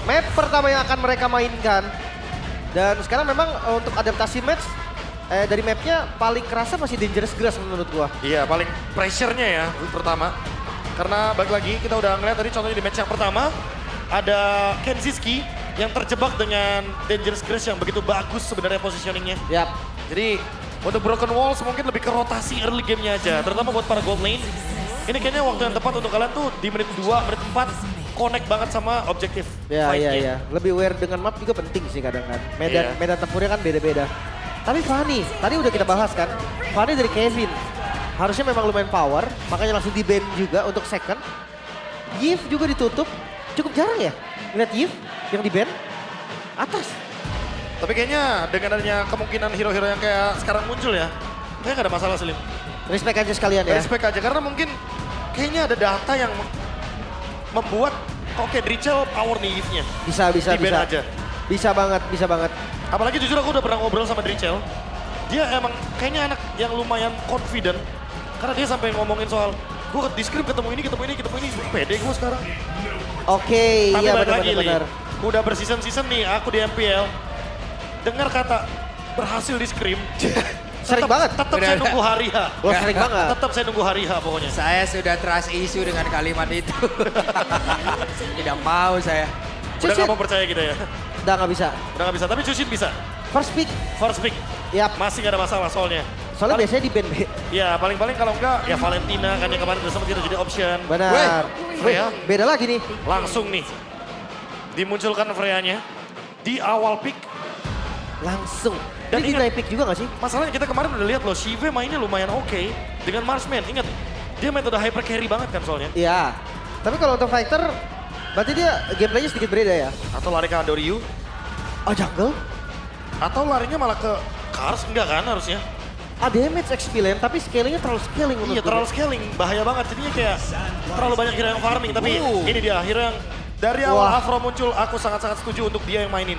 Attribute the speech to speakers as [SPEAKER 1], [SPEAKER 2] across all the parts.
[SPEAKER 1] map pertama yang akan mereka mainkan. Dan sekarang memang untuk adaptasi match dari mapnya paling kerasa masih Dangerous Grass menurut gua.
[SPEAKER 2] Iya, paling pressure-nya ya pertama. Karena balik lagi kita udah ngeliat tadi contohnya di match yang pertama ada Kenziski yang terjebak dengan Dangerous Grass yang begitu bagus sebenarnya positioningnya.
[SPEAKER 1] Yap.
[SPEAKER 2] Jadi untuk Broken Walls mungkin lebih ke rotasi early game-nya aja, terutama buat para gold lane. Ini kayaknya waktu yang tepat untuk kalian tuh di menit 2, menit 4 connect banget sama objektif
[SPEAKER 1] Ya,
[SPEAKER 2] fight-nya.
[SPEAKER 1] iya. Lebih aware dengan map juga penting sih kadang kan.
[SPEAKER 2] Iya.
[SPEAKER 1] Medan tempurnya kan beda-beda. Tapi Fanny, tadi udah kita bahas kan. Fanny dari Kevin. Harusnya memang lumayan power, makanya langsung di-ban juga untuk second. Yves juga ditutup. Cukup jarang ya ngeliat Yves yang di-ban atas.
[SPEAKER 2] Tapi kayaknya dengan adanya kemungkinan hero-hero yang kayak sekarang muncul ya, kayaknya gak ada masalah Selim.
[SPEAKER 1] Respect aja sekalian ya.
[SPEAKER 2] Respect aja, karena mungkin kayaknya ada data yang membuat, oke Drichel power nih Yves-nya.
[SPEAKER 1] Bisa.
[SPEAKER 2] Di-ban aja.
[SPEAKER 1] Bisa banget.
[SPEAKER 2] Apalagi jujur aku udah pernah ngobrol sama Drichel. Dia emang kayaknya anak yang lumayan confident. Karena dia sampai ngomongin soal, gue di script ketemu ini. Pede gue sekarang.
[SPEAKER 1] Oke,
[SPEAKER 2] Tapi
[SPEAKER 1] iya
[SPEAKER 2] balik lagi,
[SPEAKER 1] benar.
[SPEAKER 2] Li. Udah berseason-season nih, aku di MPL. Dengar kata berhasil di scrim.
[SPEAKER 1] Sering banget.
[SPEAKER 2] Tetap saya nunggu hari H.
[SPEAKER 1] Wah, sering banget.
[SPEAKER 2] Tetap saya nunggu hari H pokoknya.
[SPEAKER 3] Saya sudah trust issue dengan kalimat itu. Tidak mau saya.
[SPEAKER 2] Udah
[SPEAKER 1] Cusin.
[SPEAKER 2] gak mau percaya kita ya.
[SPEAKER 1] Udah nggak bisa.
[SPEAKER 2] Udah gak bisa, tapi Cusin bisa.
[SPEAKER 1] First pick.
[SPEAKER 2] First pick.
[SPEAKER 1] Yap.
[SPEAKER 2] Masih gak ada masalah soalnya.
[SPEAKER 1] Soalnya biasanya di ban.
[SPEAKER 2] Ya paling-paling kalau enggak ya Valentina kan yang kemarin udah sempat kita jadi option.
[SPEAKER 1] Benar.
[SPEAKER 2] Freya
[SPEAKER 1] Beda lagi nih.
[SPEAKER 2] langsung nih dimunculkan Freya-nya di awal pick.
[SPEAKER 1] Langsung.
[SPEAKER 2] Dan
[SPEAKER 1] Dan ini
[SPEAKER 2] ingat-
[SPEAKER 1] naik pick juga gak sih?
[SPEAKER 2] Masalahnya kita kemarin udah lihat loh, Shive mainnya lumayan oke dengan Marshman. Ingat, dia metode hyper carry banget kan soalnya.
[SPEAKER 1] Iya. Tapi kalau untuk fighter, berarti dia gameplaynya sedikit beda ya?
[SPEAKER 2] Atau lari ke Andoryu,
[SPEAKER 1] Oh jungle?
[SPEAKER 2] atau larinya malah ke Kars, enggak kan harusnya.
[SPEAKER 1] Damage experience, tapi scalingnya terlalu scaling menurut
[SPEAKER 2] Iya
[SPEAKER 1] gue.
[SPEAKER 2] terlalu scaling, bahaya banget. Jadinya kayak terlalu banyak hero yang farming. Tapi ini dia hero yang dari awal
[SPEAKER 1] Wah.
[SPEAKER 2] Afro muncul, aku sangat-sangat setuju untuk dia yang mainin.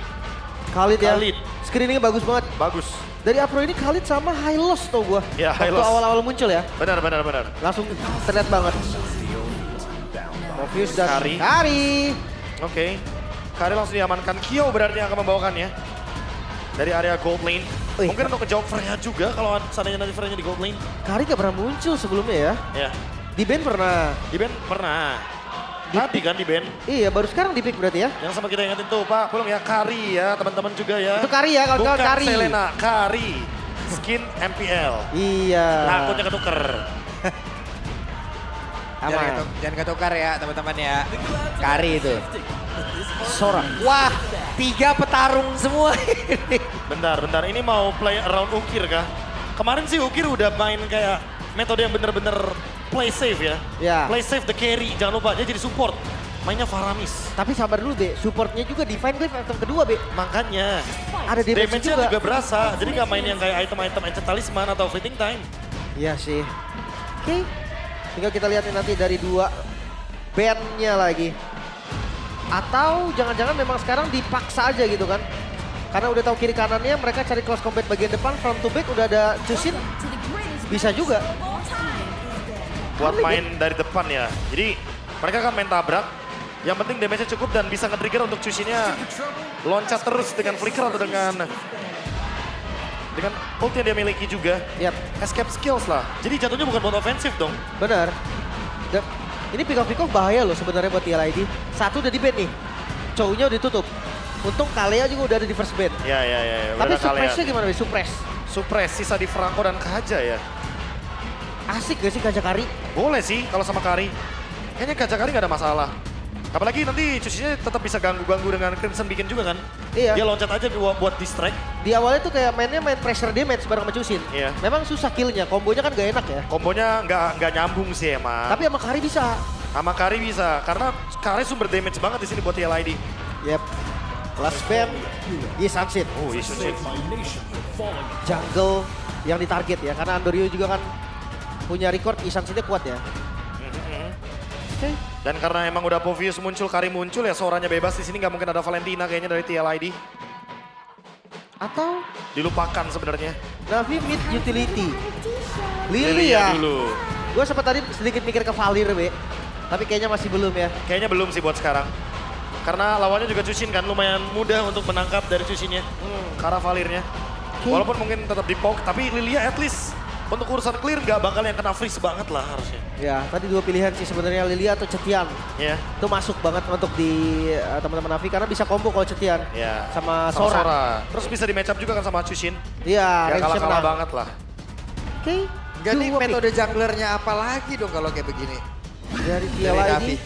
[SPEAKER 1] Khalid ya.
[SPEAKER 2] Khalid.
[SPEAKER 1] Screeningnya bagus banget.
[SPEAKER 2] Bagus.
[SPEAKER 1] Dari Afro ini Khalid sama High Loss tau gue.
[SPEAKER 2] Ya, High
[SPEAKER 1] Waktu
[SPEAKER 2] Loss.
[SPEAKER 1] awal-awal muncul ya.
[SPEAKER 2] Benar.
[SPEAKER 1] Langsung terlihat banget. Morpheus dan Kari.
[SPEAKER 2] Oke. Kari langsung diamankan. Kyo berarti yang akan membawakannya. Dari area gold lane.
[SPEAKER 1] Wih.
[SPEAKER 2] Mungkin untuk kejawab Freya juga kalau seandainya nanti Freya di gold lane.
[SPEAKER 1] Kari gak pernah muncul sebelumnya ya.
[SPEAKER 2] Ya.
[SPEAKER 1] Di ban pernah.
[SPEAKER 2] Di band pernah. Tadi kan di band.
[SPEAKER 1] Iya baru sekarang di pick berarti ya.
[SPEAKER 2] Yang sempat kita ingetin tuh Pak, belum ya Kari ya teman-teman juga ya.
[SPEAKER 1] Itu Kari ya kawan-kawan,
[SPEAKER 2] Bukan
[SPEAKER 1] Kari.
[SPEAKER 2] Selena, Kari. Skin MPL.
[SPEAKER 1] Iya.
[SPEAKER 2] Takutnya ketuker.
[SPEAKER 1] Aman.
[SPEAKER 3] Jangan ketukar ya teman-teman ya. Kari itu.
[SPEAKER 1] Sora.
[SPEAKER 3] Wah, 3 petarung semua ini.
[SPEAKER 2] Bentar. Ini mau play around Ukir kah? Kemarin sih Ukir udah main kayak metode yang bener-bener play safe ya.
[SPEAKER 1] Ya.
[SPEAKER 2] Play safe the carry, jangan lupa dia jadi support. Mainnya Faramis.
[SPEAKER 1] Tapi sabar dulu Be, supportnya juga Divine Glaive item kedua Be.
[SPEAKER 2] Makanya
[SPEAKER 1] Ada damage
[SPEAKER 2] damage-nya
[SPEAKER 1] juga.
[SPEAKER 2] juga berasa. Jadi nggak main yang kayak item-item enchant talisman atau fleeting time.
[SPEAKER 1] Iya sih. Oke. Tinggal kita lihat nanti dari dua bandnya lagi. Atau jangan-jangan memang sekarang dipaksa aja gitu kan. Karena udah tahu kiri kanannya, mereka cari close combat bagian depan, front to back udah ada Cusin. Bisa juga.
[SPEAKER 2] Buat
[SPEAKER 1] Kali
[SPEAKER 2] main dari depan ya. Jadi mereka kan main tabrak. Yang penting damage-nya cukup dan bisa nge-trigger untuk Cusinnya loncat terus dengan flicker atau dengan ulti yang dia miliki juga.
[SPEAKER 1] Yap,
[SPEAKER 2] Escape skills lah. Jadi jatuhnya bukan buat ofensif dong.
[SPEAKER 1] benar. Dan ini pick off bahaya loh sebenarnya buat TLID. Satu udah di ban nih. Chow-nya udah ditutup. Untung Kalea juga udah ada di first ban.
[SPEAKER 2] Ya.
[SPEAKER 1] Tapi
[SPEAKER 2] Udah kalian.
[SPEAKER 1] suppress-nya gimana Be? Suppress.
[SPEAKER 2] Suppress, sisa di Franco dan Kaja ya.
[SPEAKER 1] Asik gak sih Kaja Kari?
[SPEAKER 2] Boleh sih kalau sama Kari. Kayaknya Kaja Kari gak ada masalah. Apalagi nanti Cusinya tetap bisa ganggu-ganggu dengan Crimson Beacon juga kan.
[SPEAKER 1] Iya.
[SPEAKER 2] Dia loncat aja buat distract.
[SPEAKER 1] Di awalnya tuh kayak mainnya main pressure damage bareng sama Cusin.
[SPEAKER 2] Iya.
[SPEAKER 1] Memang susah killnya, kombonya kan gak enak ya.
[SPEAKER 2] Kombonya nggak nyambung sih emang.
[SPEAKER 1] Tapi sama Kari bisa.
[SPEAKER 2] Sama Kari bisa, karena Kari sumber damage banget di sini buat TLID.
[SPEAKER 1] Yep. Last spam, Sunset.
[SPEAKER 2] Oh, iya sih.
[SPEAKER 1] Jungle yang ditarget ya, karena Andoryu juga kan punya record Sunsetnya kuat ya. Oke.
[SPEAKER 2] Dan karena emang udah Povius muncul, Kari muncul ya suaranya bebas di sini nggak mungkin ada Valentina kayaknya dari TLID.
[SPEAKER 1] Atau
[SPEAKER 2] Dilupakan sebenarnya.
[SPEAKER 1] Navi mid utility. Lily
[SPEAKER 2] Lilia
[SPEAKER 1] ya.
[SPEAKER 2] dulu.
[SPEAKER 1] Gue sempat tadi sedikit mikir ke Valir Be. Tapi kayaknya masih belum ya.
[SPEAKER 2] Kayaknya belum sih buat sekarang. Karena lawannya juga Chushin kan lumayan mudah untuk menangkap dari Chushinnya. Karavalirnya. Walaupun mungkin tetap di poke, tapi Lilia at least untuk urusan clear nggak bakal yang kena freeze banget lah harusnya.
[SPEAKER 1] Ya, tadi dua pilihan sih sebenarnya Lilia atau Cetian.
[SPEAKER 2] Ya.
[SPEAKER 1] Itu masuk banget untuk di teman-teman Navi karena bisa combo kalau Cetian
[SPEAKER 2] Ya.
[SPEAKER 1] sama
[SPEAKER 2] Sama
[SPEAKER 1] Sora.
[SPEAKER 2] Terus bisa di match up juga kan sama Chushin.
[SPEAKER 1] Iya,
[SPEAKER 2] Gak
[SPEAKER 1] range-nya
[SPEAKER 2] kalah-kalah
[SPEAKER 1] menang.
[SPEAKER 2] banget lah.
[SPEAKER 1] Oke.
[SPEAKER 3] Enggak nih
[SPEAKER 1] dua pick
[SPEAKER 3] metode junglernya apa lagi dong kalau kayak begini?
[SPEAKER 1] dari
[SPEAKER 3] Dari
[SPEAKER 1] Tiala
[SPEAKER 3] Navi.
[SPEAKER 1] ini.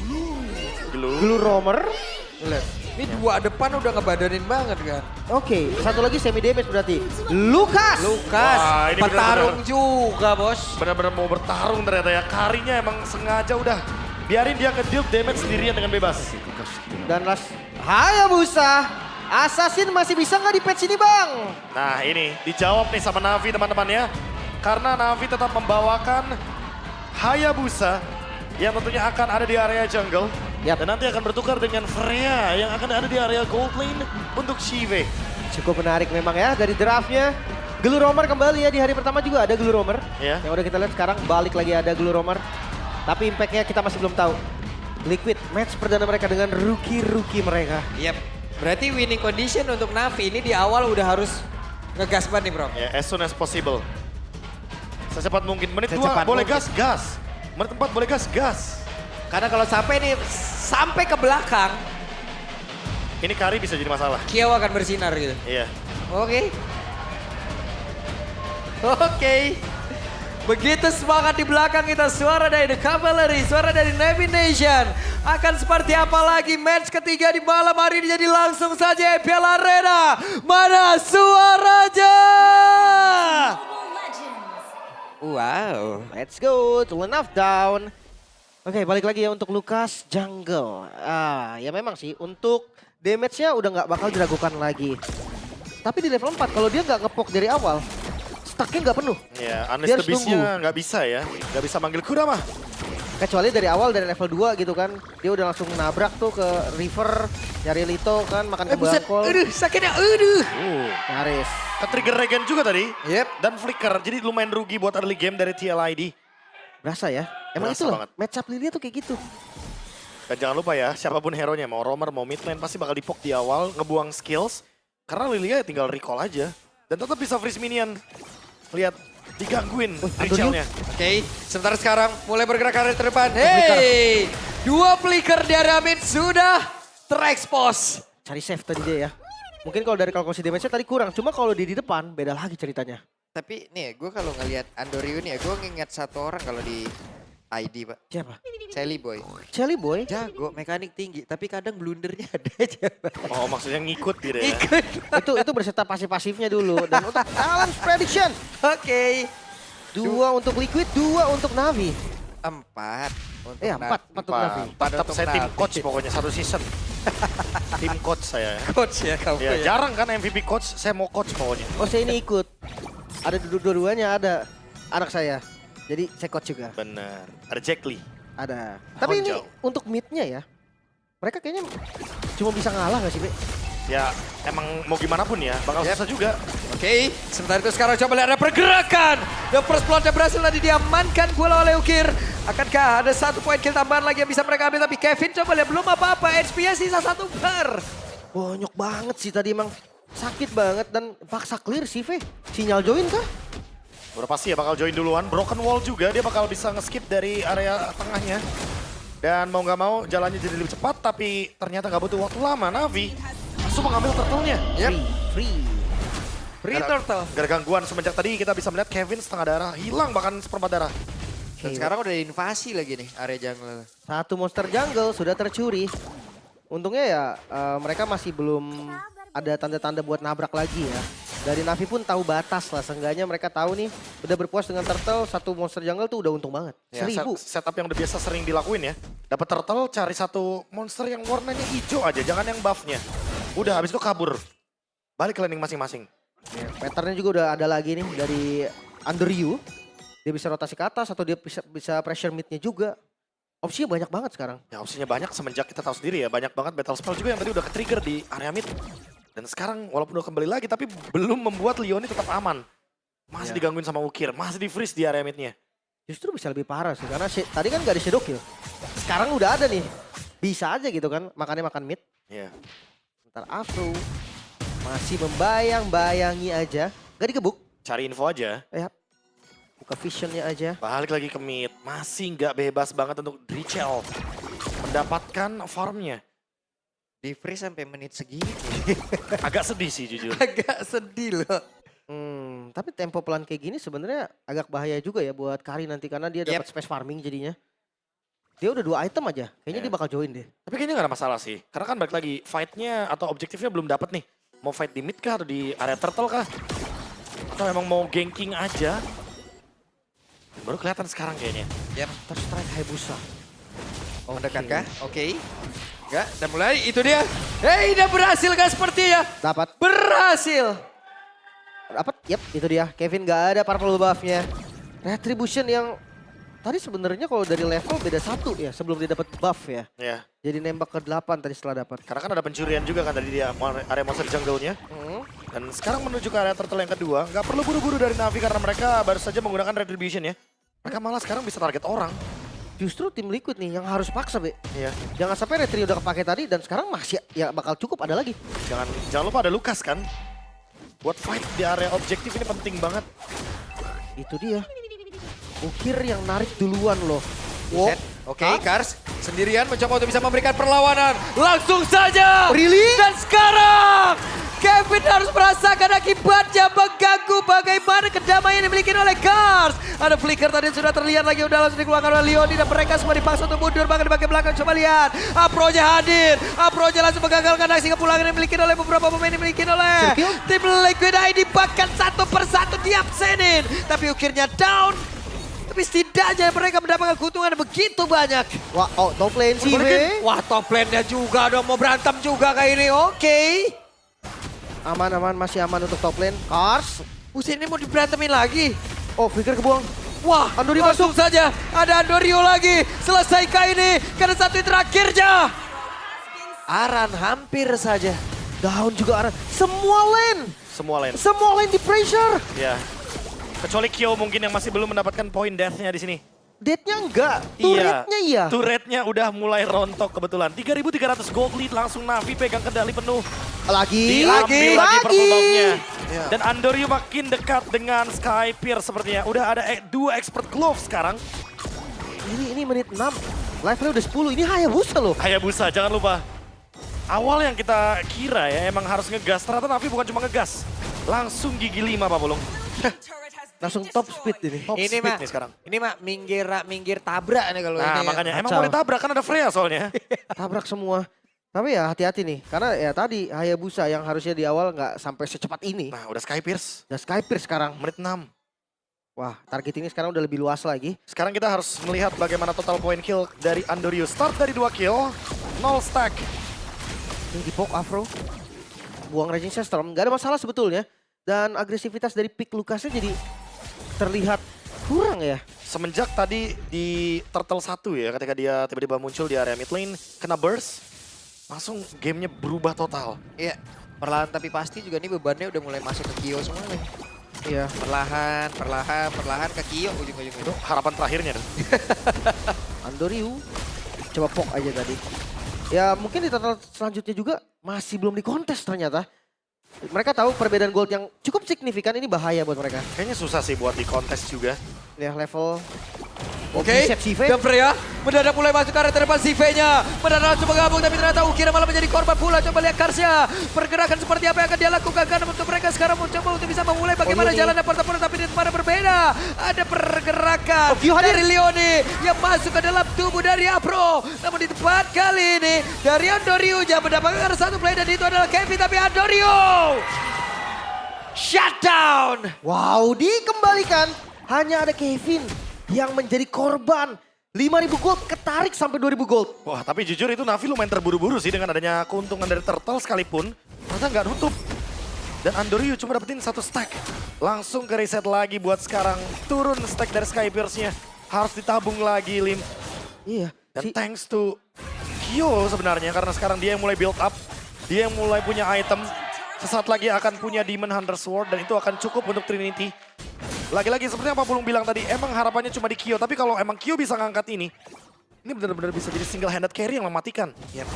[SPEAKER 1] Blue Roamer.
[SPEAKER 3] Lihat. Ini dua depan udah ngebadanin banget kan.
[SPEAKER 1] Oke, satu lagi semi damage berarti. Lukas.
[SPEAKER 3] Lukas,
[SPEAKER 2] Wah, ini
[SPEAKER 3] petarung
[SPEAKER 2] benar-benar.
[SPEAKER 3] juga bos.
[SPEAKER 2] Benar-benar mau bertarung ternyata ya. Karinya emang sengaja udah biarin dia nge-deal damage sendirian dengan bebas.
[SPEAKER 1] Dan last Hayabusa. Assassin masih bisa nggak di patch ini bang?
[SPEAKER 2] Nah ini dijawab nih sama Navi teman-temannya. Karena Navi tetap membawakan Hayabusa yang tentunya akan ada di area jungle.
[SPEAKER 1] Yap.
[SPEAKER 2] Dan nanti akan bertukar dengan Freya yang akan ada di area gold lane untuk Shive.
[SPEAKER 1] Cukup menarik memang ya dari draftnya. Glue Roamer kembali ya di hari pertama juga ada Glue Roamer.
[SPEAKER 2] Ya.
[SPEAKER 1] Yang udah kita lihat sekarang balik lagi ada Glue Roamer. Tapi impactnya kita masih belum tahu. Liquid match perdana mereka dengan rookie-rookie mereka.
[SPEAKER 3] Yap. Berarti winning condition untuk Navi ini di awal udah harus ngegas banget nih bro.
[SPEAKER 2] Ya, as soon as possible. Secepat mungkin. Menit 2
[SPEAKER 3] Secepat
[SPEAKER 2] boleh
[SPEAKER 3] mungkin.
[SPEAKER 2] gas. Menit 4 boleh gas.
[SPEAKER 3] Karena kalau sampai nih sampai ke belakang,
[SPEAKER 2] Ini Kari bisa jadi masalah.
[SPEAKER 3] Kiao akan bersinar gitu.
[SPEAKER 2] Iya.
[SPEAKER 3] Oke. Oke. Begitu semangat di belakang kita, suara dari The Cavalry, suara dari Navi Nation. Akan seperti apa lagi match ketiga di malam hari ini, jadi langsung saja EPL Arena. Mana suaranya? Wow.
[SPEAKER 1] Let's go, to enough down. Oke, balik lagi ya untuk Lukas Jungle. Ya memang sih untuk damage-nya udah nggak bakal diragukan lagi. Tapi di level 4 kalau dia nggak ngepok dari awal, stuck-nya nggak penuh.
[SPEAKER 2] Ya,
[SPEAKER 1] Dia
[SPEAKER 2] Unleash
[SPEAKER 1] harus
[SPEAKER 2] the Beast-nya nggak bisa ya. Nggak bisa manggil Kurama.
[SPEAKER 1] Kecuali dari awal dari level 2 gitu kan. Dia udah langsung nabrak tuh ke River, nyari Lito kan, makan
[SPEAKER 3] Buset,
[SPEAKER 1] kebangkol.
[SPEAKER 3] aduh sakitnya, aduh.
[SPEAKER 1] Nyaris.
[SPEAKER 2] Ke-trigger regen juga tadi.
[SPEAKER 3] Yep.
[SPEAKER 2] Dan flicker, jadi lumayan rugi buat early game dari TLID.
[SPEAKER 1] Berasa ya? Emang
[SPEAKER 2] Berasa
[SPEAKER 1] itu loh,
[SPEAKER 2] banget.
[SPEAKER 1] match up Lilia tuh kayak gitu.
[SPEAKER 2] Dan jangan lupa ya, siapapun hero-nya, mau roamer, mau mid lane, pasti bakal dipok di awal, ngebuang skills. Karena Lilia ya tinggal recall aja. Dan tetap bisa freeze minion. Lihat, digangguin ritualnya.
[SPEAKER 3] Oke, sebentar sekarang mulai bergerak ke arah terdepan. Hey, dua flicker di area mid sudah terekspos.
[SPEAKER 1] Cari save tadi dia ya. Mungkin kalau dari kalkulasi damage-nya tadi kurang. Cuma kalau di depan beda lagi ceritanya.
[SPEAKER 3] Tapi nih, gue kalau ngelihat Andoriu nih, gue nginget satu orang kalau di ID pak.
[SPEAKER 1] Siapa?
[SPEAKER 3] Shelly Boy.
[SPEAKER 1] Shelly Boy?
[SPEAKER 3] Jago, mekanik tinggi, tapi kadang blundernya ada aja. Pak.
[SPEAKER 2] Oh, maksudnya ngikut gitu ya.
[SPEAKER 3] Ikut.
[SPEAKER 1] itu berserta pasif-pasifnya dulu. Dan untuk challenge prediction.
[SPEAKER 3] Oke.
[SPEAKER 1] 2 untuk Liquid, 2 untuk Navi.
[SPEAKER 3] 4 untuk
[SPEAKER 1] Empat untuk Navi.
[SPEAKER 2] Tetap
[SPEAKER 3] untuk
[SPEAKER 2] saya tim
[SPEAKER 3] Navi.
[SPEAKER 2] coach pokoknya, satu season. Tim coach saya ya.
[SPEAKER 3] Coach ya kamu
[SPEAKER 2] Ya,
[SPEAKER 3] ya.
[SPEAKER 2] jarang kan MVP coach, saya mau coach pokoknya.
[SPEAKER 1] Oh saya ini ikut. Ada dua-duanya ada anak saya. Jadi saya coach juga.
[SPEAKER 2] Bener. Ada Jack Lee.
[SPEAKER 1] Ada. Tapi ini
[SPEAKER 2] Honjou.
[SPEAKER 1] untuk mid-nya ya. Mereka kayaknya cuma bisa ngalah gak sih, Be?
[SPEAKER 2] Ya, emang mau gimana pun ya, bakal susah juga.
[SPEAKER 3] Oke, sebentar itu sekarang coba lihat ada pergerakan. The first blood berhasil tadi diamankan bola oleh Ukir. Akankah ada 1 poin kill tambahan lagi yang bisa mereka ambil? Tapi Kevin coba lihat belum apa-apa. HP-nya sisa 1 bar.
[SPEAKER 1] Bonyok banget sih tadi emang. Sakit banget dan paksa clear sih, Ve. Sinyal join kah?
[SPEAKER 2] Udah pasti ya bakal join duluan. Broken wall juga, dia bakal bisa nge-skip dari area tengahnya. Dan mau nggak mau jalannya jadi lebih cepat, tapi ternyata nggak butuh waktu lama. Navi langsung mengambil turtle-nya.
[SPEAKER 1] Free.
[SPEAKER 3] Free turtle.
[SPEAKER 2] Gara gangguan semenjak tadi kita bisa melihat Kevin setengah darah, hilang bahkan seperempat darah.
[SPEAKER 3] Dan sekarang udah invasi lagi nih area jungle.
[SPEAKER 1] Satu monster jungle sudah tercuri. Untungnya ya mereka masih belum ada tanda-tanda buat nabrak lagi ya. Dari Navi pun tahu batas lah, seenggaknya mereka tahu nih udah berpuas dengan turtle, satu monster jungle tuh udah untung banget.
[SPEAKER 2] Ya,
[SPEAKER 1] 1000.
[SPEAKER 2] setup yang udah biasa sering dilakuin ya. Dapat turtle, cari satu monster yang warnanya hijau aja, jangan yang buffnya. Udah habis itu kabur. Balik ke landing masing-masing.
[SPEAKER 1] Ya, patternnya juga udah ada lagi nih dari Andoriu. Dia bisa rotasi ke atas atau dia bisa pressure mid-nya juga. Opsinya banyak banget sekarang.
[SPEAKER 2] Ya opsinya banyak semenjak kita tahu sendiri ya. Banyak banget battle spell juga yang tadi udah ke-trigger di area mid. Dan sekarang walaupun udah kembali lagi tapi belum membuat Leoni tetap aman. Masih
[SPEAKER 1] Ya.
[SPEAKER 2] digangguin sama Ukir, masih di freeze di area midnya.
[SPEAKER 1] Justru bisa lebih parah sih karena tadi kan gak ada shadow kill. Sekarang udah ada nih. Bisa aja gitu kan, makannya makan mid.
[SPEAKER 2] Iya.
[SPEAKER 1] Ntar Afro masih membayang-bayangi aja. Gak digebuk.
[SPEAKER 2] Cari info aja.
[SPEAKER 1] Ya. Buka visionnya aja.
[SPEAKER 2] Balik lagi ke mid. Masih nggak bebas banget untuk Drichel mendapatkan farmnya.
[SPEAKER 3] Di freeze sampai menit segini.
[SPEAKER 2] Agak sedih sih jujur.
[SPEAKER 3] Agak sedih loh.
[SPEAKER 1] Tapi tempo pelan kayak gini sebenarnya agak bahaya juga ya buat Kari nanti. Karena dia dapat space farming jadinya. Dia udah 2 item aja. Kayaknya dia bakal join deh.
[SPEAKER 2] Tapi kayaknya gak ada masalah sih. Karena kan balik lagi fight-nya atau objektifnya belum dapat nih. Mau fight di mid kah atau di area turtle kah? Atau emang mau ganking aja? Baru kelihatan sekarang kayaknya.
[SPEAKER 3] Yap.
[SPEAKER 1] Terstrike Hayabusa.
[SPEAKER 3] Mendekat kah? Oke. Enggak, dan mulai itu dia. Hei, udah berhasil kan sepertinya.
[SPEAKER 1] Dapat.
[SPEAKER 3] Berhasil.
[SPEAKER 1] Dapat. Yap, itu dia. Kevin gak ada purple buff-nya. Retribution yang tadi sebenarnya kalau dari level beda 1 ya sebelum dia dapat buff ya.
[SPEAKER 2] Ya.
[SPEAKER 1] Jadi nembak ke 8 tadi setelah dapat.
[SPEAKER 2] Karena kan ada pencurian juga kan tadi dia area monster jungle-nya. Dan sekarang menuju ke area turtle yang kedua. Nggak perlu buru-buru dari Navi karena mereka baru saja menggunakan retribution ya. Mereka malah sekarang bisa target orang.
[SPEAKER 1] Justru tim Liquid nih yang harus paksa, Be.
[SPEAKER 2] Iya.
[SPEAKER 1] Jangan sampai retri udah kepake tadi dan sekarang masih ya bakal cukup ada lagi.
[SPEAKER 2] Jangan lupa ada Lukas kan. Buat fight di area objektif ini penting banget.
[SPEAKER 1] Itu dia. Ukir yang narik duluan loh.
[SPEAKER 3] Wow. Oke, Kars sendirian mencoba untuk bisa memberikan perlawanan. Langsung saja.
[SPEAKER 1] Really?
[SPEAKER 3] Dan sekarang Kevin harus merasakan akibatnya mengganggu bagaimana kedamaian yang dimiliki oleh Kars. Ada flicker tadi sudah terlihat lagi udah langsung dikeluarkan oleh Leoni dan mereka semua dipaksa untuk mundur bahkan di bagian belakang. Coba lihat, Apronya hadir. Apronya langsung menggagalkan aksi kepulangan yang dimiliki oleh beberapa pemain yang dimiliki oleh tim Liquid ID bahkan satu persatu diabsenin. Tapi ukirnya down. Tapi setidaknya mereka mendapatkan keuntungan begitu banyak.
[SPEAKER 1] Wah, oh top lane sih, Be.
[SPEAKER 3] Wah, top lane-nya juga dong mau berantem juga kayak ini. Oke.
[SPEAKER 1] Aman, masih aman untuk top lane. Kars.
[SPEAKER 3] Buset, ini mau diberantemin lagi.
[SPEAKER 1] Oh, flicker kebuang.
[SPEAKER 3] Wah,
[SPEAKER 1] Andorio
[SPEAKER 3] langsung saja. Ada Andorio lagi. Selesaikah ini? Karena satu yang terakhirnya. Aran hampir saja.
[SPEAKER 1] Down juga Aran. Semua lane di pressure.
[SPEAKER 2] Ya. Kecuali Kyo mungkin yang masih belum mendapatkan poin death-nya di sini.
[SPEAKER 1] Death-nya enggak, turretnya iya.
[SPEAKER 2] Turretnya udah mulai rontok kebetulan. 3.300 gold lead langsung Navi pegang kendali penuh. Diambil lagi purple buff-nya. Dan Andorio makin dekat dengan Skypier sepertinya. Udah ada 2 expert glove sekarang.
[SPEAKER 1] Ini menit 6. Life-nya udah 10. Ini Hayabusa loh.
[SPEAKER 2] Hayabusa, jangan lupa. Awal yang kita kira ya emang harus ngegas. Ternyata Navi bukan cuma ngegas. Langsung gigi 5 Pak Pulung.
[SPEAKER 1] Langsung top speed ini.
[SPEAKER 2] Top
[SPEAKER 3] Ini
[SPEAKER 2] speed
[SPEAKER 3] mah
[SPEAKER 2] nih sekarang.
[SPEAKER 3] Ini mah minggir tabrak nih kalau ini.
[SPEAKER 2] Nah
[SPEAKER 3] ya.
[SPEAKER 2] makanya emang
[SPEAKER 1] Kacau.
[SPEAKER 2] mau ditabrak kan ada Freya soalnya.
[SPEAKER 1] Tabrak semua. Tapi ya hati-hati nih. Karena ya tadi Hayabusa yang harusnya di awal nggak sampai secepat ini.
[SPEAKER 2] Nah udah Skypierce.
[SPEAKER 1] Dan Skypier sekarang.
[SPEAKER 2] Menit 6.
[SPEAKER 1] Wah, target ini sekarang udah lebih luas lagi.
[SPEAKER 2] Sekarang kita harus melihat bagaimana total point kill dari Andorio. Start dari 2 kill, 0 stack.
[SPEAKER 1] Ini di poke Afro. Buang Raging Storm. Gak ada masalah sebetulnya. Dan agresivitas dari pick Lukasnya jadi terlihat kurang ya.
[SPEAKER 2] Semenjak tadi di Turtle 1 ya, ketika dia tiba-tiba muncul di area mid lane, kena burst, langsung gamenya berubah total.
[SPEAKER 3] Iya, perlahan tapi pasti juga nih bebannya udah mulai masuk ke Kyo semua nih.
[SPEAKER 1] Iya.
[SPEAKER 3] Perlahan ke Kyo ujung-ujungnya.
[SPEAKER 2] Itu harapan terakhirnya.
[SPEAKER 1] Andorio coba poke aja tadi. Ya mungkin di total selanjutnya juga masih belum dikontes ternyata. Mereka tahu perbedaan gold yang cukup signifikan ini bahaya buat mereka.
[SPEAKER 2] Kayaknya susah sih buat di kontes juga.
[SPEAKER 1] Ya level.
[SPEAKER 3] Oke,
[SPEAKER 1] Set Sive.
[SPEAKER 3] dan Freya mendadak mulai masuk ke area terdepan Sive-nya. Mendadak langsung bergabung tapi ternyata Ukira malah menjadi korban pula. Coba lihat Karsnya. Pergerakan seperti apa yang akan dia lakukan. Karena untuk mereka sekarang mencoba untuk bisa memulai bagaimana jalan pertempuran. Tapi di tempat berbeda. Ada pergerakan dari Leoni yang masuk ke dalam tubuh dari Apro. Namun di tempat kali ini dari Andorio yang mendapatkan satu play dan itu adalah Kevin. Tapi Andorio shutdown.
[SPEAKER 1] Wow, dikembalikan. Hanya ada Kevin yang menjadi korban. 5.000 gold ketarik sampai 2.000 gold.
[SPEAKER 2] Wah tapi jujur itu Navi lumayan terburu-buru sih dengan adanya keuntungan dari Turtle sekalipun. Ternyata nggak nutup. Dan Andorio cuma dapetin 1 stack. Langsung ke reset lagi buat sekarang. Turun stack dari Skypierce-nya. Harus ditabung lagi Lim.
[SPEAKER 1] Iya.
[SPEAKER 2] Dan thanks to Kyo sebenarnya karena sekarang dia yang mulai build up. Dia yang mulai punya item. Sesaat lagi akan punya Demon Hunter Sword dan itu akan cukup untuk Trinity. Lagi-lagi seperti yang Pak Pulung bilang tadi, emang harapannya cuma di Kyo. Tapi kalau emang Kyo bisa ngangkat ini benar-benar bisa jadi single handed carry yang mematikan.
[SPEAKER 3] Yep.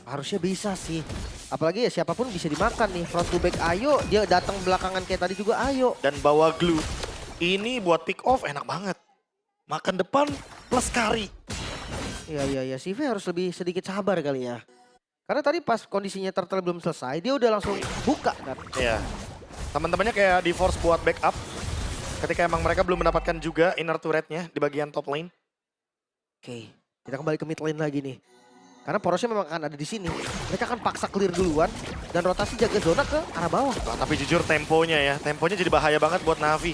[SPEAKER 1] Harusnya bisa sih. Apalagi ya siapapun bisa dimakan nih. Front to back ayo, dia datang belakangan kayak tadi juga ayo.
[SPEAKER 2] Dan bawa glue. Ini buat pick off enak banget. Makan depan plus kari.
[SPEAKER 1] Iya, CV harus lebih sedikit sabar kali ya. Karena tadi pas kondisinya turtle belum selesai, dia udah langsung buka kan.
[SPEAKER 2] Iya. Teman-temannya kayak di force buat backup. Ketika emang mereka belum mendapatkan juga inner turretnya di bagian top lane.
[SPEAKER 1] Oke, kita kembali ke mid lane lagi nih. Karena porosnya memang akan ada di sini. Mereka akan paksa clear duluan dan rotasi jaga zona ke arah bawah.
[SPEAKER 2] Wah, tapi jujur temponya ya, temponya jadi bahaya banget buat Navi.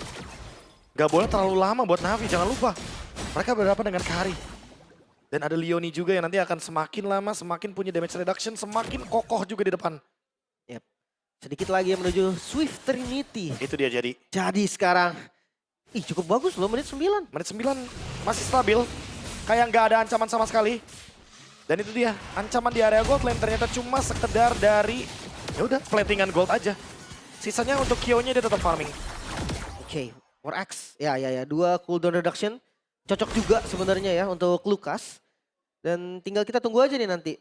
[SPEAKER 2] Gak boleh terlalu lama buat Navi, jangan lupa. Mereka berhadapan dengan Kari. Dan ada Leoni juga yang nanti akan semakin lama, semakin punya damage reduction, semakin kokoh juga di depan.
[SPEAKER 1] Yep. Sedikit lagi menuju Swift Trinity.
[SPEAKER 2] Itu dia jadi.
[SPEAKER 1] Jadi sekarang, cukup bagus loh menit 9.
[SPEAKER 2] Menit 9 masih stabil, kayak nggak ada ancaman sama sekali. Dan itu dia, ancaman di area gold lane ternyata cuma sekedar dari, ya udah platingan gold aja. Sisanya untuk Kyo-nya dia tetap farming.
[SPEAKER 1] Oke, War Axe. Ya. 2 cooldown reduction. Cocok juga sebenarnya ya untuk Lukas. Dan tinggal kita tunggu aja nih nanti.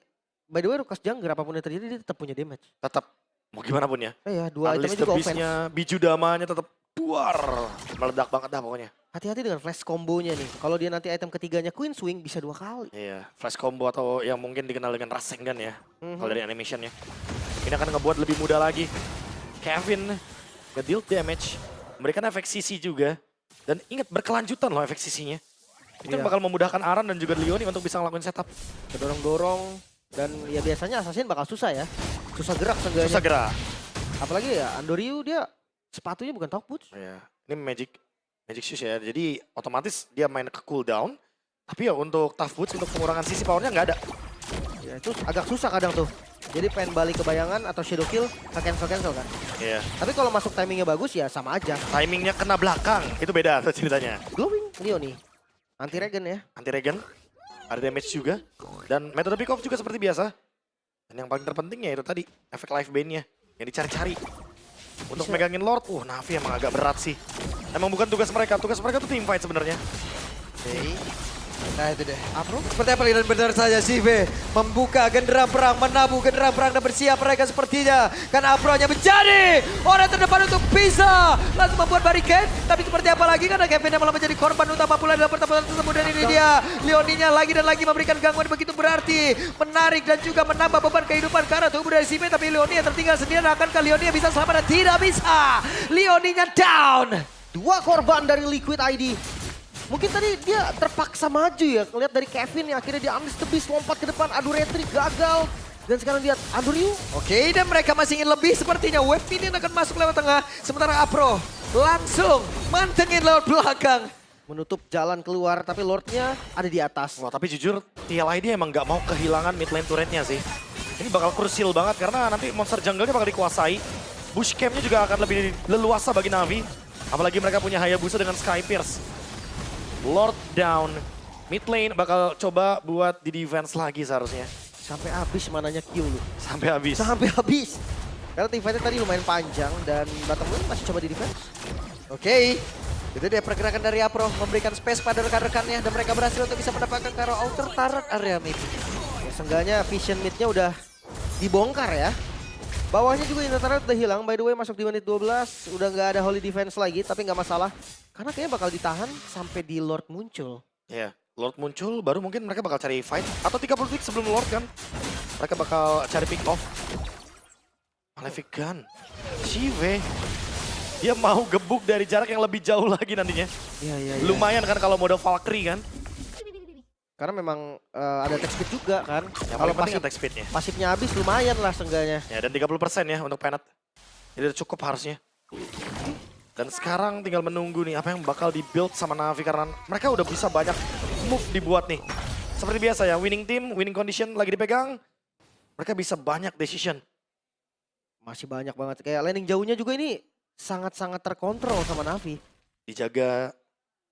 [SPEAKER 1] By the way, Lukas Jungler apapun yang terjadi dia tetap punya damage.
[SPEAKER 2] Tetap, mau gimana pun ya.
[SPEAKER 1] Ya, 2 itemnya
[SPEAKER 2] Unleash the
[SPEAKER 1] juga offense.
[SPEAKER 2] Beast-nya, biju damanya tetap duar. Meledak banget dah pokoknya.
[SPEAKER 1] Hati-hati dengan flash combonya nih. Kalau dia nanti item ketiganya Queen Swing bisa 2 kali.
[SPEAKER 2] Iya, flash combo atau yang mungkin dikenal dengan Rasengan ya.
[SPEAKER 1] Mhm.
[SPEAKER 2] Kalau dari animationnya. Ini akan ngebuat lebih mudah lagi. Kevin nge-deal damage. Memberikan efek CC juga. Dan ingat berkelanjutan loh efek CC-nya. Itu yang
[SPEAKER 1] Iya.
[SPEAKER 2] bakal memudahkan Aran dan juga Leoni untuk bisa ngelakuin setup.
[SPEAKER 1] Kedorong-dorong. Dan ya biasanya Assassin bakal susah ya. Susah gerak seenggaknya.
[SPEAKER 2] Susah gerak.
[SPEAKER 1] Apalagi ya Andoriu dia sepatunya bukan top boots.
[SPEAKER 2] Iya. Ini Magic Shoes ya. Jadi otomatis dia main ke cooldown. Tapi ya untuk tough boots, untuk pengurangan sisi powernya nggak ada.
[SPEAKER 1] Ya itu agak susah kadang tuh. Jadi pengen balik ke bayangan atau shadow kill ke cancel kan.
[SPEAKER 2] Iya.
[SPEAKER 1] Tapi kalau masuk timingnya bagus ya sama aja.
[SPEAKER 2] Timingnya kena belakang. Itu beda tuh ceritanya.
[SPEAKER 1] Glowing Leoni. Anti regen ya.
[SPEAKER 2] Anti regen, ada damage juga, dan metode pick off juga seperti biasa. Dan yang paling terpenting ya itu tadi, efek life bane-nya yang dicari-cari. Untuk
[SPEAKER 1] Bisa.
[SPEAKER 2] megangin Lord, Navi emang agak berat sih. Emang bukan tugas mereka tuh team fight sebenarnya.
[SPEAKER 3] Oke. Nah itu deh. Apro? Seperti apa dan benar saja CV membuka genderang perang, menabuh genderang perang dan bersiap mereka sepertinya. Karena Apro hanya menjadi orang terdepan untuk bisa langsung membuat barricade. Tapi seperti apa lagi karena Kevin yang malah menjadi korban utama pula dalam pertempuran tersebut. Dan ini dia Leoninya lagi dan lagi memberikan gangguan begitu berarti. Menarik dan juga menambah beban kehidupan karena tubuh dari CV. Tapi Leoni yang tertinggal sendirian, akankah Leoni yang bisa selamat dan tidak bisa. Leoninya down.
[SPEAKER 1] 2 korban dari Liquid ID. Mungkin tadi dia terpaksa maju ya. Lihat dari Kevin yang akhirnya dia Unleash the Beast lompat ke depan. Adu retrik gagal. Dan sekarang lihat Andoriu.
[SPEAKER 3] Oke, dan mereka masih ingin lebih sepertinya. Wave minion akan masuk lewat tengah. Sementara Apro langsung mantengin lewat belakang.
[SPEAKER 1] Menutup jalan keluar tapi Lordnya ada di atas.
[SPEAKER 2] Wah tapi jujur, TLID emang nggak mau kehilangan mid lane turretnya sih. Ini bakal krusial banget karena nanti monster jungle-nya bakal dikuasai. Bush camp-nya juga akan lebih leluasa bagi Navi. Apalagi mereka punya Hayabusa dengan Sky Pierce. Lord down, mid lane bakal coba buat di defense lagi seharusnya.
[SPEAKER 1] Sampai habis mananya Q lu.
[SPEAKER 2] Sampai habis.
[SPEAKER 1] Sampai habis. Karena team fight tadi lumayan panjang dan bottom lane masih coba di defense.
[SPEAKER 3] Oke, itu dia pergerakan dari Apro memberikan space pada rekan-rekannya dan mereka berhasil untuk bisa mendapatkan Karo outer turret area mid.
[SPEAKER 1] Ya, seenggaknya vision midnya udah dibongkar ya. Bawahnya juga inner turret udah hilang. By the way masuk di menit 12. Udah nggak ada holy defense lagi tapi nggak masalah. Karena kayaknya bakal ditahan sampai di Lord muncul.
[SPEAKER 2] Ya, Lord muncul baru mungkin mereka bakal cari fight. Atau 30 detik sebelum Lord kan. Mereka bakal cari pick off. Malefic Gun. Shive. Dia mau gebuk dari jarak yang lebih jauh lagi nantinya.
[SPEAKER 1] Iya.
[SPEAKER 2] Lumayan kan kalau mode Valkyrie kan.
[SPEAKER 1] Karena memang ada attack speed juga kan.
[SPEAKER 2] Yang
[SPEAKER 1] Kalau
[SPEAKER 2] paling penting attack speednya.
[SPEAKER 1] pasifnya habis lumayan lah seenggaknya.
[SPEAKER 2] Ya, dan 30% ya untuk Penet. Jadi udah cukup harusnya. Dan sekarang tinggal menunggu nih apa yang bakal di-build sama Navi karena mereka udah bisa banyak move dibuat nih. Seperti biasa ya, winning team, winning condition lagi dipegang. Mereka bisa banyak decision.
[SPEAKER 1] Masih banyak banget. Kayak landing jauhnya juga ini sangat-sangat terkontrol sama Navi.
[SPEAKER 2] Dijaga,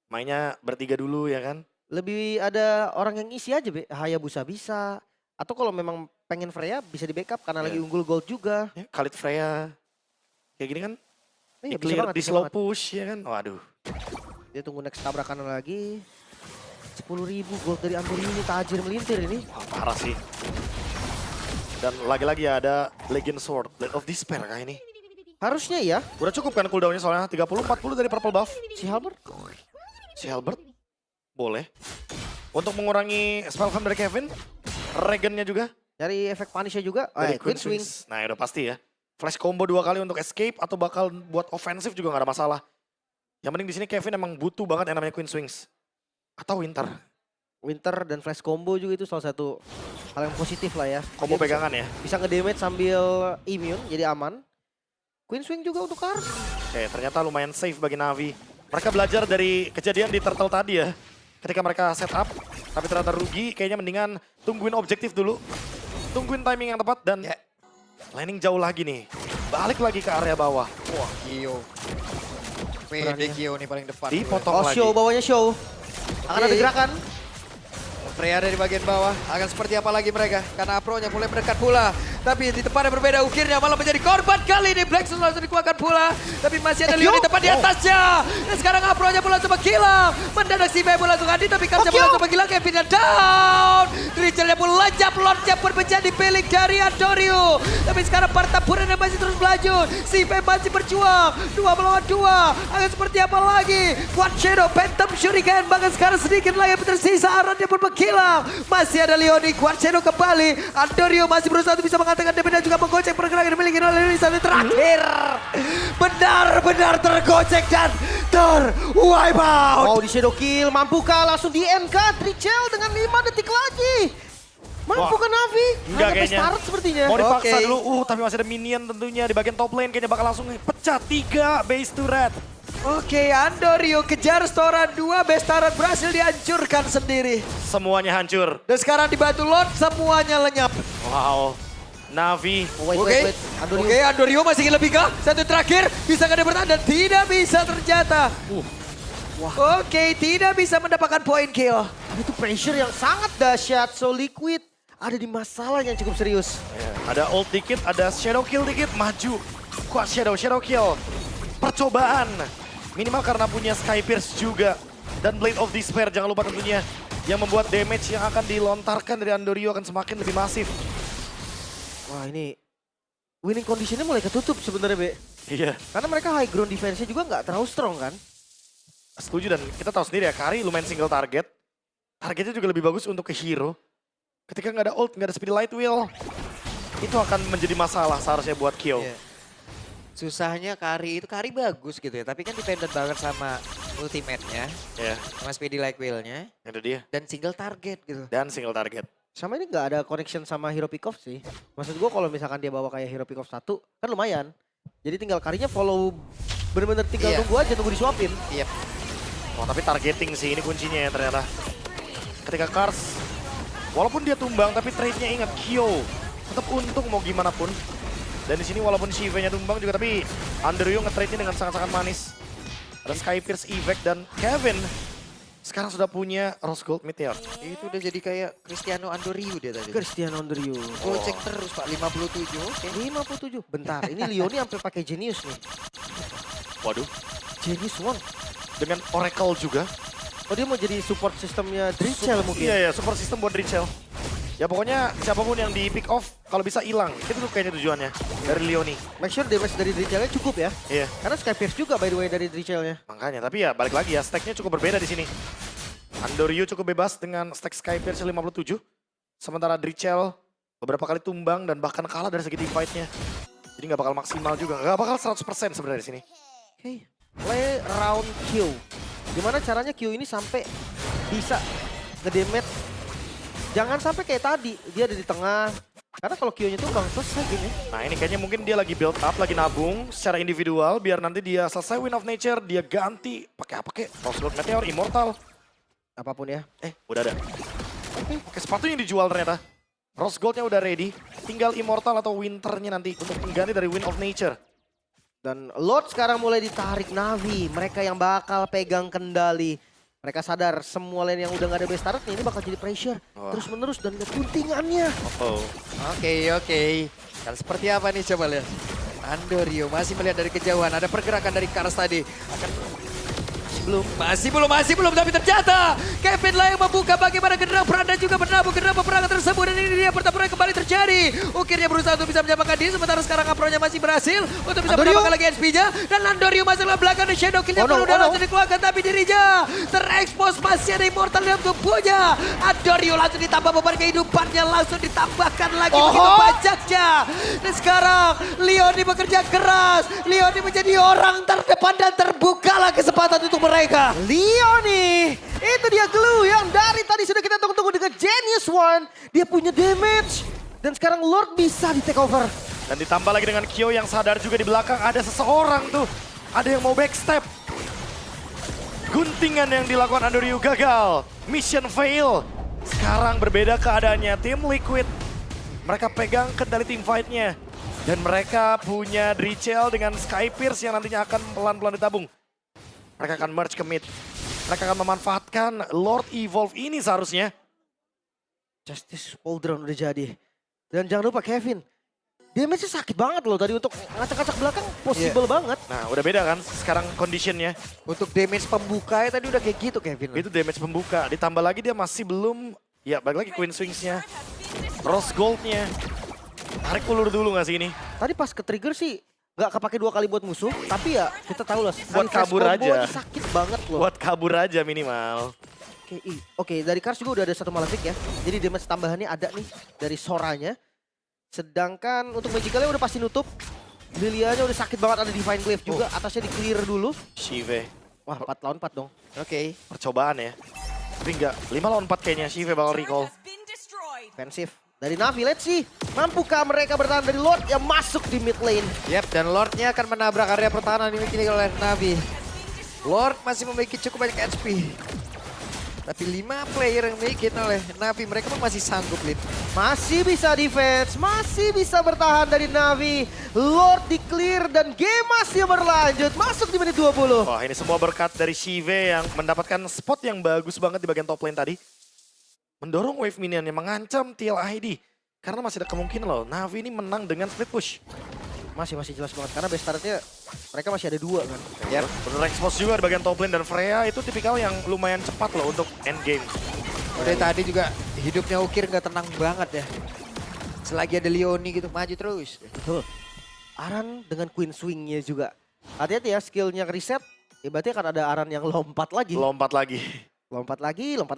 [SPEAKER 2] mainnya bertiga dulu ya kan.
[SPEAKER 1] Lebih ada orang yang isi aja, Hayabusa bisa. Atau kalau memang pengen Freya bisa di backup karena lagi
[SPEAKER 2] Iya.
[SPEAKER 1] unggul gold juga.
[SPEAKER 2] Ya, Khalid Freya. Kayak gini kan,
[SPEAKER 1] Iya,
[SPEAKER 2] di
[SPEAKER 1] bisa
[SPEAKER 2] clear,
[SPEAKER 1] banget,
[SPEAKER 2] di
[SPEAKER 1] bisa
[SPEAKER 2] slow
[SPEAKER 1] banget.
[SPEAKER 2] push ya kan. Waduh.
[SPEAKER 1] Dia tunggu next tabrakan lagi. 10.000 gold dari Andoriu ini tajir melintir ini.
[SPEAKER 2] Wah, parah sih. Dan lagi-lagi ada Legend Sword, Blade of Despair kah ini?
[SPEAKER 1] Harusnya ya,
[SPEAKER 2] Udah cukup kan cooldownnya soalnya 30-40 dari purple buff.
[SPEAKER 1] si Halbert.
[SPEAKER 2] Si Albert boleh. Untuk mengurangi spell farm dari Kevin, Regennya juga.
[SPEAKER 1] Dari efek punishnya juga.
[SPEAKER 2] Dari
[SPEAKER 1] Queen Swings.
[SPEAKER 2] Nah udah pasti ya. Flash combo 2 kali untuk escape atau bakal buat offensive juga gak ada masalah. Yang penting di sini Kevin emang butuh banget yang namanya Queen Swings. Atau Winter.
[SPEAKER 1] Winter dan flash combo juga itu salah satu hal yang positif lah ya.
[SPEAKER 2] Combo
[SPEAKER 1] Dia
[SPEAKER 2] pegangan ya.
[SPEAKER 1] Bisa ngedamage sambil immune, jadi aman. Queen Swing juga untuk Kars.
[SPEAKER 2] Oke, ternyata lumayan safe bagi Navi. Mereka belajar dari kejadian di Turtle tadi ya. Ketika mereka set up, tapi ternyata rugi, kayaknya mendingan tungguin objektif dulu. Tungguin timing yang tepat dan landing jauh lagi nih. Balik lagi ke area bawah.
[SPEAKER 3] Wah, Kyo. Pede Kyo nih paling depan.
[SPEAKER 2] Dipotong
[SPEAKER 1] Oh,
[SPEAKER 2] lagi.
[SPEAKER 1] show, bawahnya show. Akan ada
[SPEAKER 3] Oke.
[SPEAKER 1] gerakan.
[SPEAKER 3] Freya dari bagian bawah. Akan seperti apa lagi mereka? Karena Apro-nya mulai mendekat pula. Tapi di tempat yang berbeda ukirnya malah menjadi korban kali ini. Black Sun langsung dikeluarkan pula. Tapi masih ada Leon di tempat di atasnya. Dan sekarang Apro-nya pula coba hilang. Mendadak si Bebo langsung hadir. Tapi Karsnya pula coba hilang. Kevinnya down. Tricelnya pun lejap. Lordnya pun menjadi milik dari Andorio. Tapi sekarang pertempurannya masih terus berlanjut. Si Bebo masih berjuang. 2 melawan 2. Akan seperti apa lagi? Quad Shadow, Phantom Shuriken. Bahkan sekarang sedikit lagi tersisa. Arannya pun menghilang. Masih ada Leoni. Quad Shadow kembali. Andorio masih berusaha untuk bisa mengatakan damage dan juga menggocek pergerakan yang dimiliki oleh Leoni sampai terakhir. Benar-benar tergocek dan terwipe out.
[SPEAKER 1] Mau di shadow kill, mampukah langsung di NK Trichel dengan 5 detik lagi. Mampukah Navi?
[SPEAKER 2] Enggak
[SPEAKER 1] Hanya
[SPEAKER 2] kayaknya.
[SPEAKER 1] start sepertinya.
[SPEAKER 2] Mau dipaksa
[SPEAKER 3] Oke.
[SPEAKER 2] dulu, tapi masih ada minion tentunya di bagian top lane. Kayaknya bakal langsung pecah 3 base turret.
[SPEAKER 3] Oke, Andorio kejar Stora 2 Bestaran berhasil dihancurkan sendiri.
[SPEAKER 2] Semuanya hancur.
[SPEAKER 3] Dan sekarang dibantu Lord semuanya lenyap.
[SPEAKER 2] Wow. Navi.
[SPEAKER 1] Wait,
[SPEAKER 3] Oke,
[SPEAKER 1] Andorio.
[SPEAKER 3] Oke, Andorio masih ingin lebih kah? Satu terakhir, bisa nggak dia bertahan dan tidak bisa ternyata. Oke, tidak bisa mendapatkan poin kill.
[SPEAKER 1] Itu pressure yang sangat dahsyat. So Liquid ada di masalah yang cukup serius.
[SPEAKER 2] Ada ult dikit, ada shadow kill dikit, maju. Kuat shadow kill. Percobaan. Minimal karena punya Sky Pierce juga. Dan Blade of Despair, jangan lupa tentunya. Yang membuat damage yang akan dilontarkan dari Andorio akan semakin lebih masif.
[SPEAKER 1] Wah ini winning conditionnya mulai ketutup sebenarnya Be.
[SPEAKER 2] Iya.
[SPEAKER 1] Karena mereka high ground defense-nya juga nggak terlalu strong kan.
[SPEAKER 2] Setuju dan kita tahu sendiri ya, Kari lumayan single target. Targetnya juga lebih bagus untuk ke hero. Ketika nggak ada ult, nggak ada speed light wheel. Itu akan menjadi masalah seharusnya buat Kyo.
[SPEAKER 3] Iya. Susahnya Kari bagus gitu ya, tapi kan dependent banget sama ultimate-nya,
[SPEAKER 2] Ya,
[SPEAKER 3] sama speedy light wheel-nya,
[SPEAKER 2] itu dia.
[SPEAKER 3] dan single target gitu.
[SPEAKER 2] Dan single target.
[SPEAKER 1] Sama ini nggak ada connection sama Hero Pick Off sih. Maksud gue kalau misalkan dia bawa kayak Hero Pick Off 1 kan lumayan. Jadi tinggal Karinya follow, bener-bener tinggal
[SPEAKER 3] Iya.
[SPEAKER 1] tunggu aja, tunggu disuapin.
[SPEAKER 3] Iya.
[SPEAKER 2] Oh, tapi targeting sih ini kuncinya ya ternyata. Ketika Kars, walaupun dia tumbang tapi trade-nya ingat Kyo. Tetap untung mau gimana pun. Dan di sini walaupun Shiva-nya tumbang juga tapi Andorio nge-trade-nya dengan sangat-sangat manis. Ada Sky Pierce, Evac dan Kevin. Sekarang sudah punya Rose Gold Meteor.
[SPEAKER 3] Itu udah jadi kayak Cristiano Andorio dia tadi.
[SPEAKER 1] Cristiano Andrew.
[SPEAKER 3] Gocek terus Pak, 57. Oke.
[SPEAKER 1] 57. Bentar, ini Leoni sampai pakai Genius nih.
[SPEAKER 2] Waduh.
[SPEAKER 1] Genius One.
[SPEAKER 2] Dengan Oracle juga.
[SPEAKER 1] Oh dia mau jadi support sistemnya Drichel mungkin.
[SPEAKER 2] Iya, ya, support system buat Richel. Ya pokoknya siapapun yang di pick off kalau bisa hilang. Itu tuh kayaknya tujuannya dari Leoni.
[SPEAKER 1] Make sure damage dari Drichelnya cukup ya.
[SPEAKER 2] Iya.
[SPEAKER 1] Karena Sky Pierce juga by the way dari Drichelnya.
[SPEAKER 2] Makanya, tapi ya balik lagi ya, stacknya cukup berbeda di sini. Andorio cukup bebas dengan stack Sky Pierce 57. Sementara Drichel beberapa kali tumbang dan bahkan kalah dari segi team fight-nya. Jadi nggak bakal maksimal juga, nggak bakal 100% sebenarnya di sini.
[SPEAKER 1] Oke. Play round Q. Gimana caranya Q ini sampai bisa ngedamage. Jangan sampai kayak tadi, dia ada di tengah. Karena kalau Q-nya tumbang selesai gini.
[SPEAKER 2] Nah ini kayaknya mungkin dia lagi build up, lagi nabung secara individual. Biar nanti dia selesai Win of Nature, dia ganti pakai apa kek? Rose Gold Meteor, Immortal.
[SPEAKER 1] Apapun ya.
[SPEAKER 2] Udah ada. Oke, sepatunya dijual ternyata. Rose Gold-nya udah ready. Tinggal Immortal atau Winter-nya nanti untuk mengganti dari Win of Nature.
[SPEAKER 1] Dan Lord sekarang mulai ditarik Navi. Mereka yang bakal pegang kendali. Mereka sadar semua lane yang udah gak ada base turret ini bakal jadi pressure.
[SPEAKER 2] Wah.
[SPEAKER 1] Terus menerus dan lihat guntingannya.
[SPEAKER 2] Oh.
[SPEAKER 3] Oke. Kan seperti apa nih coba lihat. Andorio masih melihat dari kejauhan. Ada pergerakan dari Kars tadi. Akan
[SPEAKER 1] belum.
[SPEAKER 3] Masih belum, tapi ternyata Kevin lah yang membuka bagaimana genderang perang dan juga menabung genderang peperangan tersebut. Dan ini dia pertempuran kembali terjadi. Ukirnya berusaha untuk bisa menyamakan diri, sementara sekarang Apronya masih berhasil untuk bisa
[SPEAKER 1] Andorio.
[SPEAKER 3] menyamakan lagi SP-nya. Dan Andorio masuk ke belakang dan Shadow Kill-nya
[SPEAKER 1] Oh no,
[SPEAKER 3] udah
[SPEAKER 1] oh no.
[SPEAKER 3] langsung dikeluarkan, tapi dirinya terekspos, masih ada immortal dalam tubuhnya. Andorio langsung ditambah beban kehidupannya, langsung ditambahkan lagi begitu banyaknya. Dan sekarang Leoni bekerja keras. Leoni menjadi orang terdepan dan terbukalah kesempatan untuk mereka.
[SPEAKER 1] Leoni, itu dia clue yang dari tadi sudah kita tunggu-tunggu dengan Genius One. Dia punya damage. Dan sekarang Lord bisa di take over.
[SPEAKER 2] Dan ditambah lagi dengan Kyo yang sadar juga di belakang ada seseorang tuh. Ada yang mau backstep. Guntingan yang dilakukan Andorio gagal. Mission fail. Sekarang berbeda keadaannya. Tim Liquid. Mereka pegang kendali team fight-nya. Dan mereka punya Drichel dengan Skypierce yang nantinya akan pelan-pelan ditabung. Mereka akan merge ke mid. Mereka akan memanfaatkan Lord Evolve ini seharusnya.
[SPEAKER 1] Justice Pauldron udah jadi. Dan jangan lupa Kevin. Damage-nya sakit banget loh tadi untuk ngacak-ngacak belakang possible banget.
[SPEAKER 2] Nah udah beda kan sekarang conditionnya.
[SPEAKER 3] Untuk damage pembuka tadi udah kayak gitu Kevin.
[SPEAKER 2] Itu damage pembuka. Ditambah lagi dia masih belum. Ya balik lagi Queen Swings-nya. Rose Gold-nya. Tarik ulur dulu gak sih ini?
[SPEAKER 1] Tadi pas ke trigger sih nggak kepake 2 kali buat musuh. Tapi ya kita tahu lah.
[SPEAKER 2] Buat
[SPEAKER 1] refresh
[SPEAKER 2] kabur
[SPEAKER 1] combo
[SPEAKER 2] aja.
[SPEAKER 1] Sakit banget loh.
[SPEAKER 2] Buat kabur aja minimal.
[SPEAKER 1] Oke, dari Kars juga udah ada 1 Malefic ya. Jadi damage tambahannya ada nih dari Soranya. Sedangkan untuk Magicalnya udah pasti nutup. Lilianya udah sakit banget, ada Divine Glaive juga. Atasnya di clear dulu.
[SPEAKER 2] Shive.
[SPEAKER 1] Wah 4 lawan 4 dong.
[SPEAKER 3] Oke.
[SPEAKER 2] Percobaan ya. Tapi enggak, 5 lawan 4 kayaknya Shive bakal recall.
[SPEAKER 1] Defensif. Dari Navi, let's see. Mampukah mereka bertahan dari Lord yang masuk di mid lane?
[SPEAKER 3] Yap, dan Lordnya akan menabrak area pertahanan yang dimiliki oleh Navi. Lord masih memiliki cukup banyak HP. Tapi 5 player yang dimiliki oleh Navi, mereka pun masih sanggup, Lin.
[SPEAKER 1] Masih bisa defense, masih bisa bertahan dari Navi. Lord di clear dan game masih berlanjut. Masuk di menit 20.
[SPEAKER 2] Wah ini semua berkat dari Shive yang mendapatkan spot yang bagus banget di bagian top lane tadi. Mendorong wave minion yang mengancam TLID. Karena masih ada kemungkinan loh, Navi ini menang dengan split push.
[SPEAKER 1] Masih jelas banget karena best startnya mereka masih ada 2 kan.
[SPEAKER 2] Ya, bener expose juga di bagian top lane dan Freya itu tipikal yang lumayan cepat loh untuk end game.
[SPEAKER 3] Udah tadi juga hidupnya Ukir nggak tenang banget ya. Selagi ada Leoni gitu, maju terus.
[SPEAKER 1] Betul. Aran dengan Queen Swing-nya juga. Hati-hati ya skillnya reset. Ya berarti akan ada Aran yang lompat lagi.
[SPEAKER 2] Lompat lagi.
[SPEAKER 1] Lompat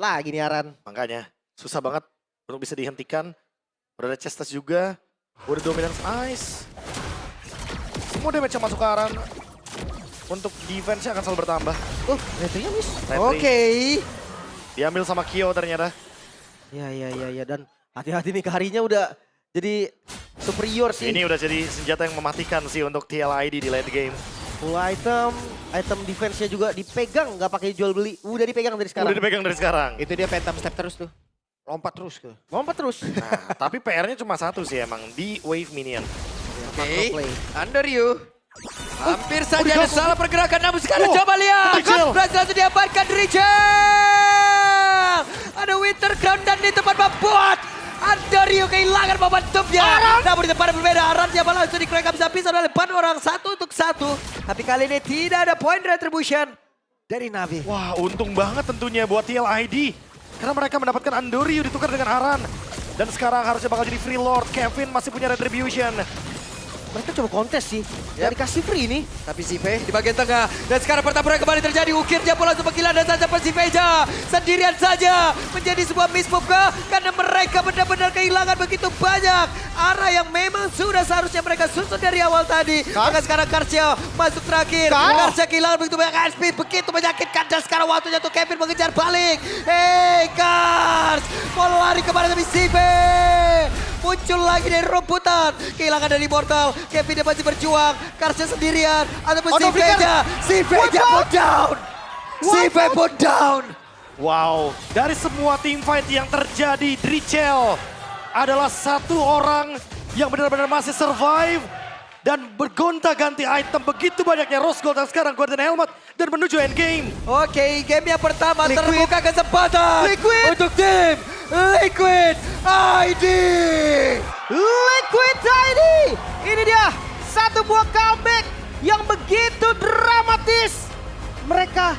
[SPEAKER 1] lagi nih Aran.
[SPEAKER 2] Makanya susah banget untuk bisa dihentikan. Udah ada Chestas juga. Udah Dominance Ice. Semua damage yang masuk ke Aran. Untuk defense-nya akan selalu bertambah.
[SPEAKER 1] Retry-nya miss.
[SPEAKER 2] Retry.
[SPEAKER 3] Oke.
[SPEAKER 2] Diambil sama Kyo ternyata.
[SPEAKER 1] Ya. Dan hati-hati nih Karinya udah jadi superior sih.
[SPEAKER 2] Ini udah jadi senjata yang mematikan sih untuk TLID di late game.
[SPEAKER 1] Full item defense-nya juga dipegang, nggak pakai jual beli. Udah dipegang dari sekarang.
[SPEAKER 2] Udah dipegang dari sekarang.
[SPEAKER 3] Itu dia phantom step terus tuh. Lompat terus ke.
[SPEAKER 1] Lompat terus.
[SPEAKER 2] Nah, tapi PR-nya cuma satu sih emang di wave minion.
[SPEAKER 1] Macro play.
[SPEAKER 3] Andorio. Hampir saja ada salah pergerakan, namun sekarang coba lihat.
[SPEAKER 2] Drichel.
[SPEAKER 3] Berhasil langsung diamankan Drichel. Ada Winter Crown dan di tempat membuat Andorio kehilangan momentumnya. Namun di tempat yang berbeda, Arannya malah langsung dikerekam habis oleh 4 orang 1 untuk 1. Tapi kali ini tidak ada point retribution dari Navi.
[SPEAKER 2] Wah, untung banget tentunya buat TLID. Karena mereka mendapatkan Andorio ditukar dengan Aran. Dan sekarang harusnya bakal jadi free Lord. Kevin masih punya retribution.
[SPEAKER 1] Mereka coba kontes sih. Dari kasih free nih.
[SPEAKER 3] Tapi Sive di bagian tengah. Dan sekarang pertempuran kembali terjadi. Ukirnya pula langsung menggila dan saja Siveja. Sendirian saja. Menjadi sebuah miss move kah? Karena mereka benar-benar kehilangan begitu banyak. Arah yang memang sudah seharusnya mereka susun dari awal tadi. Maka sekarang Karsya masuk terakhir. Karsya kehilangan begitu banyak HP. Begitu menyakitkan. Dan sekarang waktunya untuk Kevin mengejar balik. Hei Kars. Mau lari kemana tapi Sive. Muncul lagi dari rumputan. Kehilangan dari Immortal. Kevin dia masih berjuang. Karsya sendirian. Ataupun Siveja. Siveja put down. Sive put down.
[SPEAKER 2] Wow, dari semua team fight yang terjadi, Drichel adalah satu orang yang benar-benar masih survive. Dan bergonta-ganti item begitu banyaknya Rose Gold dan sekarang Golden Helmet. Dan menuju endgame.
[SPEAKER 3] Oke, game yang pertama
[SPEAKER 1] Liquid.
[SPEAKER 3] terbuka kesempatan.
[SPEAKER 1] Liquid.
[SPEAKER 3] Untuk tim Liquid ID.
[SPEAKER 1] Liquid ID. Ini dia satu buah comeback yang begitu dramatis. Mereka